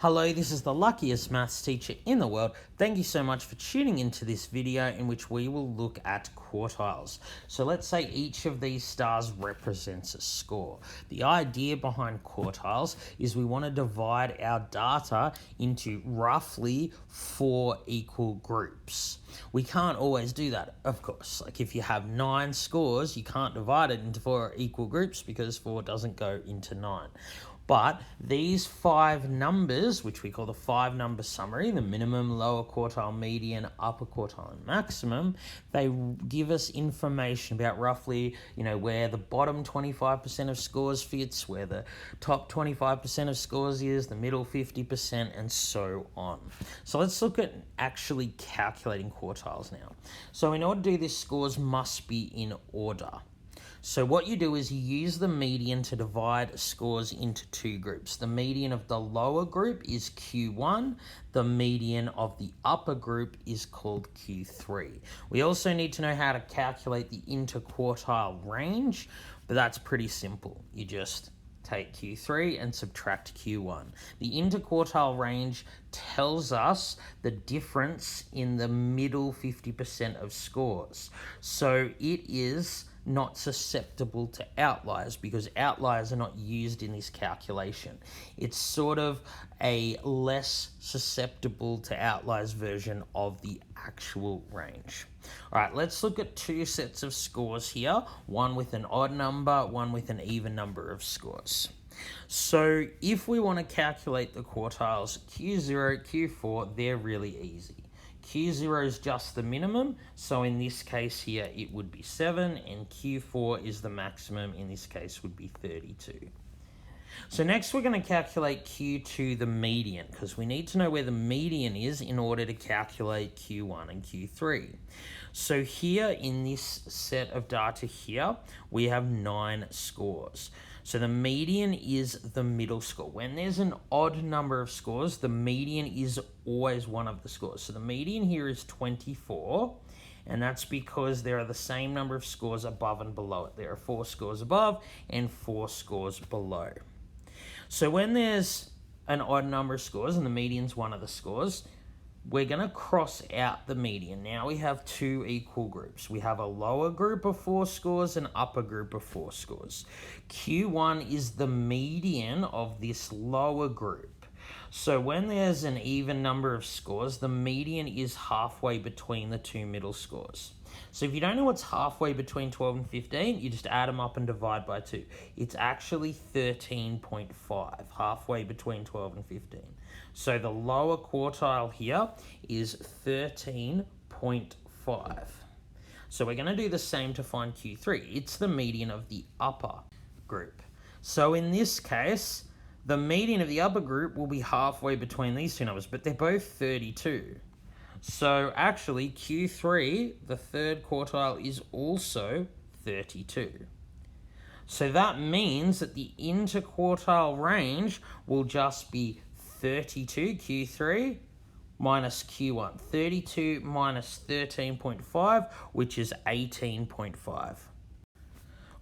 Hello, this is the luckiest maths teacher in the world. Thank you so much for tuning into this video in which we will look at quartiles. So let's say each of these stars represents a score. The idea behind quartiles is we want to divide our data into roughly 4 equal groups. We can't always do that, of course. Like if you have 9 scores, you can't divide it into 4 equal groups because 4 doesn't go into 9. But these 5 numbers, which we call the 5-number summary, the minimum, lower quartile, median, upper quartile, and maximum, they give us information about roughly, where the bottom 25% of scores fits, where the top 25% of scores is, the middle 50%, and so on. So let's look at actually calculating quartiles now. So in order to do this, scores must be in order. So what you do is you use the median to divide scores into 2 groups. The median of the lower group is Q1. The median of the upper group is called Q3. We also need to know how to calculate the interquartile range, but that's pretty simple. You just take Q3 and subtract Q1. The interquartile range tells us the difference in the middle 50% of scores. So it is not susceptible to outliers because outliers are not used in this calculation. It's sort of a less susceptible to outliers version of the actual range. All right, let's look at 2 sets of scores here, one with an odd number, one with an even number of scores. So if we want to calculate the quartiles, Q0, Q4, they're really easy. Q0 is just the minimum, so in this case here it would be 7, and Q4 is the maximum, in this case would be 32. So next we're going to calculate Q2, the median, because we need to know where the median is in order to calculate Q1 and Q3. So here in this set of data here, we have 9 scores. So the median is the middle score. When there's an odd number of scores, the median is always one of the scores. So the median here is 24, and that's because there are the same number of scores above and below it. There are 4 scores above and 4 scores below. So when there's an odd number of scores and the median's one of the scores, we're going to cross out the median. Now we have 2 equal groups. We have a lower group of 4 scores and an upper group of 4 scores. Q1 is the median of this lower group. So when there's an even number of scores, the median is halfway between the 2 middle scores. So if you don't know what's halfway between 12 and 15, you just add them up and divide by 2. It's actually 13.5, halfway between 12 and 15. So the lower quartile here is 13.5. So we're going to do the same to find Q3. It's the median of the upper group. So in this case, the median of the upper group will be halfway between these 2 numbers, but they're both 32. So actually Q3, the third quartile, is also 32. So that means that the interquartile range will just be 32 Q3 minus Q1. 32 minus 13.5, which is 18.5.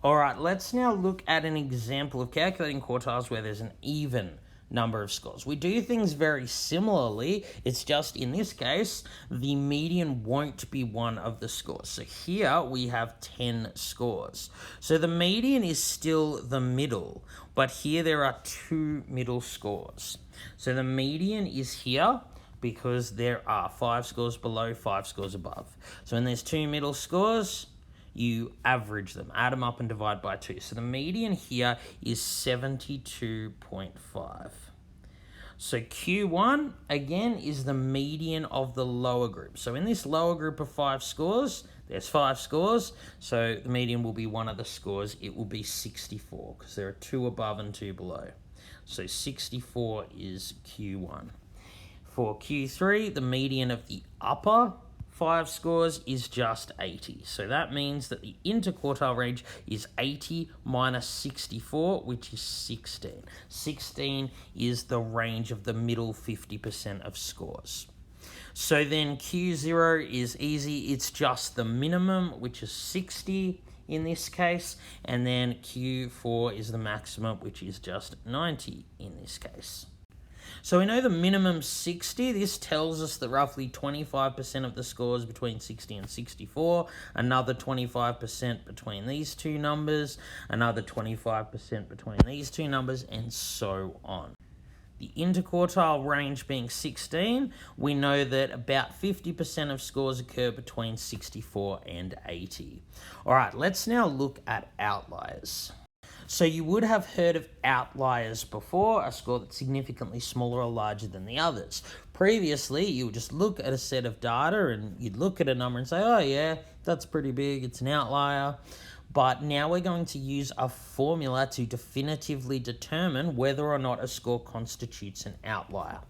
All right, let's now look at an example of calculating quartiles where there's an even number of scores. We do things very similarly. It's just in this case, the median won't be one of the scores. So here we have 10 scores. So the median is still the middle, but here there are 2 middle scores. So the median is here because there are 5 scores below, 5 scores above. So when there's 2 middle scores, you average them, add them up and divide by 2. So the median here is 72.5. So Q1, again, is the median of the lower group. So in this lower group of 5 scores, there's 5 scores. So the median will be one of the scores. It will be 64 because there are 2 above and 2 below. So 64 is Q1. For Q3, the median of the upper 5 scores is just 80. So that means that the interquartile range is 80 minus 64, which is 16. 16 is the range of the middle 50% of scores. So then Q0 is easy. It's just the minimum, which is 60 in this case. And then Q4 is the maximum, which is just 90 in this case. So we know the minimum 60. This tells us that roughly 25% of the scores between 60 and 64, another 25% between these two numbers, another 25% between these two numbers, and so on. The interquartile range being 16, we know that about 50% of scores occur between 64 and 80. All right, let's now look at outliers. So you would have heard of outliers before, a score that's significantly smaller or larger than the others. Previously, you would just look at a set of data and you'd look at a number and say, oh yeah, that's pretty big, it's an outlier. But now we're going to use a formula to definitively determine whether or not a score constitutes an outlier.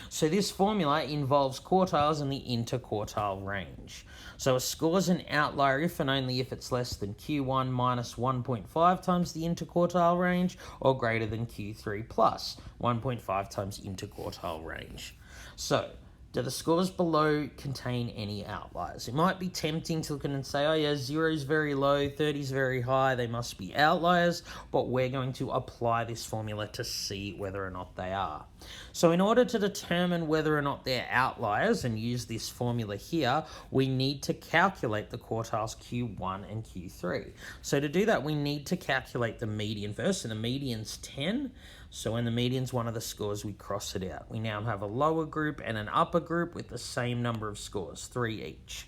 So this formula involves quartiles in the interquartile range. So a score is an outlier if and only if it's less than Q1 minus 1.5 times the interquartile range or greater than Q3 plus 1.5 times interquartile range. So, do the scores below contain any outliers? It might be tempting to look at and say, oh yeah, 0 is very low, 30 is very high, they must be outliers, but we're going to apply this formula to see whether or not they are. So in order to determine whether or not they're outliers and use this formula here, we need to calculate the quartiles Q1 and Q3. So to do that, we need to calculate the median first, and the median's 10. So when the median's one of the scores, we cross it out. We now have a lower group and an upper group with the same number of scores, 3 each.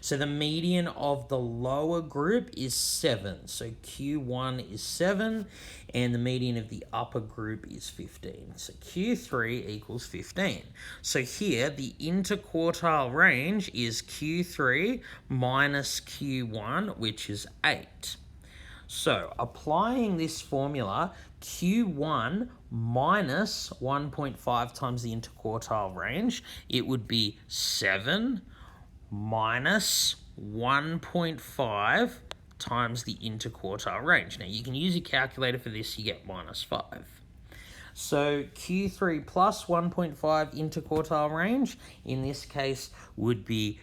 So the median of the lower group is 7. So Q1 is 7, and the median of the upper group is 15. So Q3 equals 15. So here, the interquartile range is Q3 minus Q1, which is 8. So applying this formula, Q1 minus 1.5 times the interquartile range, it would be 7 minus 1.5 times the interquartile range. Now you can use your calculator for this, you get minus 5. So Q3 plus 1.5 interquartile range, in this case, would be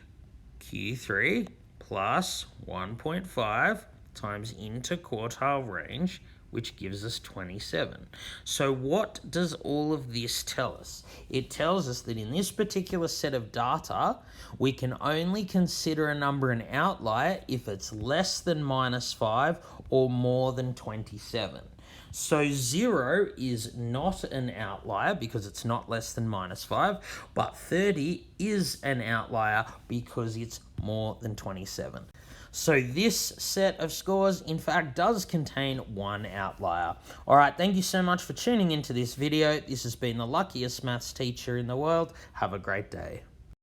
Q3 plus 1.5 times interquartile range, which gives us 27. So what does all of this tell us? It tells us that in this particular set of data, we can only consider a number an outlier if it's less than minus 5 or more than 27. So 0 is not an outlier because it's not less than minus 5, but 30 is an outlier because it's more than 27. So this set of scores, in fact, does contain one outlier. All right, thank you so much for tuning into this video. This has been the luckiest maths teacher in the world. Have a great day.